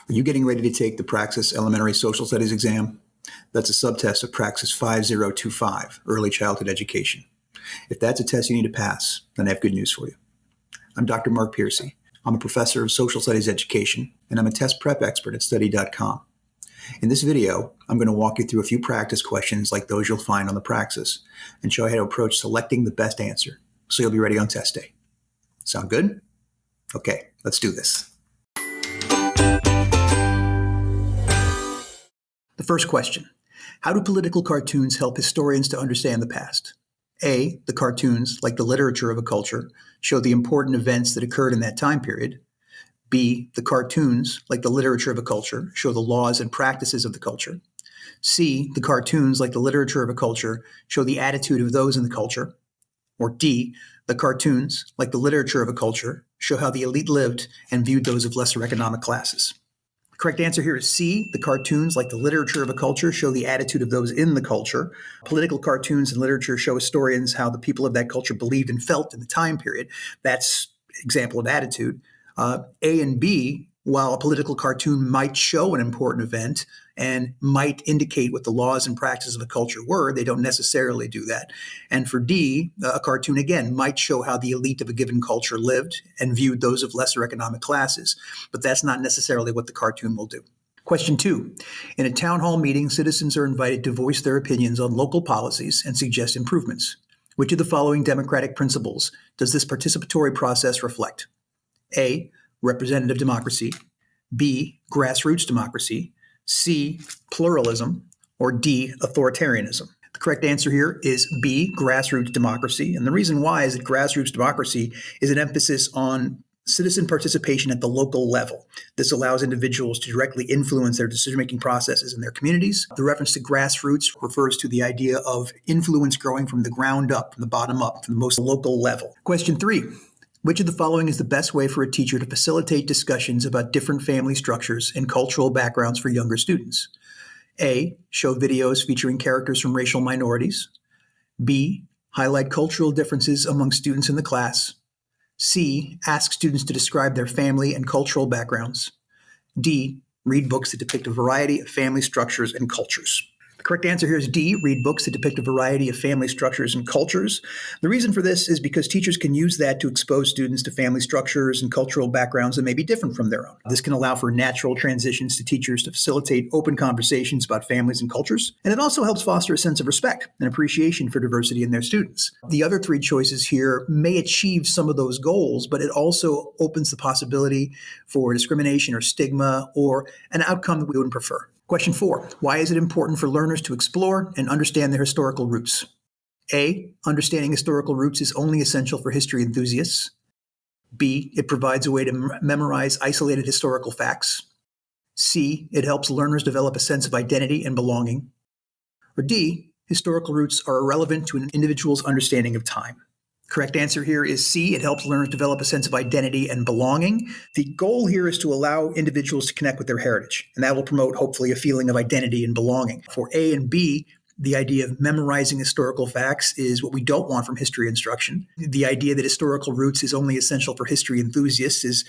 Are you getting ready to take the Praxis Elementary Social Studies exam? That's a subtest of Praxis 5025, Early Childhood Education. If that's a test you need to pass, then I have good news for you. I'm Dr. Mark Pearcy. I'm a professor of social studies education, and I'm a test prep expert at study.com. In this video, I'm going to walk you through a few practice questions like those you'll find on the Praxis and show you how to approach selecting the best answer so you'll be ready on test day. Sound good? Okay, let's do this. The first question, how do political cartoons help historians to understand the past? A, the cartoons, like the literature of a culture, show the important events that occurred in that time period. B, the cartoons, like the literature of a culture, show the laws and practices of the culture. C, the cartoons, like the literature of a culture, show the attitude of those in the culture. Or D, the cartoons, like the literature of a culture, show how the elite lived and viewed those of lesser economic classes. The correct answer here is C. The cartoons, like the literature of a culture, show the attitude of those in the culture. Political cartoons and literature show historians how the people of that culture believed and felt in the time period. That's an example of attitude. A and B, while a political cartoon might show an important event and might indicate what the laws and practices of the culture were, they don't necessarily do that. And for D, a cartoon, again, might show how the elite of a given culture lived and viewed those of lesser economic classes. But that's not necessarily what the cartoon will do. Question 2. In a town hall meeting, citizens are invited to voice their opinions on local policies and suggest improvements. Which of the following democratic principles does this participatory process reflect? A, representative democracy. B, grassroots democracy. C, pluralism. Or D, authoritarianism. The correct answer here is B, grassroots democracy. And the reason why is that grassroots democracy is an emphasis on citizen participation at the local level. This allows individuals to directly influence their decision-making processes in their communities. The reference to grassroots refers to the idea of influence growing from the ground up, from the bottom up, from the most local level. Question 3. Which of the following is the best way for a teacher to facilitate discussions about different family structures and cultural backgrounds for younger students? A, show videos featuring characters from racial minorities. B, highlight cultural differences among students in the class. C, ask students to describe their family and cultural backgrounds. D, read books that depict a variety of family structures and cultures. The correct answer here is D, read books that depict a variety of family structures and cultures. The reason for this is because teachers can use that to expose students to family structures and cultural backgrounds that may be different from their own. This can allow for natural transitions to teachers to facilitate open conversations about families and cultures, and it also helps foster a sense of respect and appreciation for diversity in their students. The other three choices here may achieve some of those goals, but it also opens the possibility for discrimination or stigma or an outcome that we would prefer. Question 4. Why is it important for learners to explore and understand their historical roots? A, understanding historical roots is only essential for history enthusiasts. B, it provides a way to memorize isolated historical facts. C, it helps learners develop a sense of identity and belonging. Or D, historical roots are irrelevant to an individual's understanding of time. Correct answer here is C. It helps learners develop a sense of identity and belonging. The goal here is to allow individuals to connect with their heritage, and that will promote, hopefully, a feeling of identity and belonging. For A and B, the idea of memorizing historical facts is what we don't want from history instruction. The idea that historical roots is only essential for history enthusiasts is,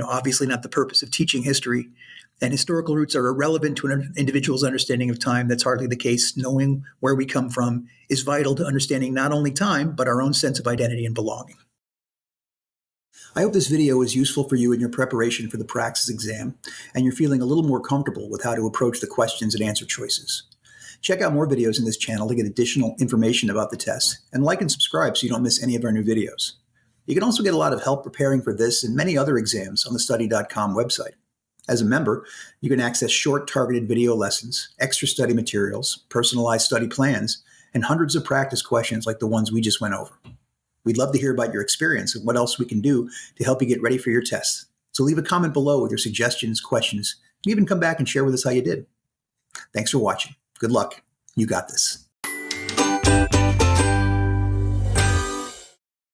obviously not the purpose of teaching history. And historical roots are irrelevant to an individual's understanding of time. That's hardly the case. Knowing where we come from is vital to understanding not only time, but our own sense of identity and belonging. I hope this video was useful for you in your preparation for the Praxis exam, and you're feeling a little more comfortable with how to approach the questions and answer choices. Check out more videos in this channel to get additional information about the test, and like and subscribe so you don't miss any of our new videos. You can also get a lot of help preparing for this and many other exams on the study.com website. As a member, you can access short targeted video lessons, extra study materials, personalized study plans, and hundreds of practice questions like the ones we just went over. We'd love to hear about your experience and what else we can do to help you get ready for your tests. So leave a comment below with your suggestions, questions, and even come back and share with us how you did. Thanks for watching. Good luck. You got this.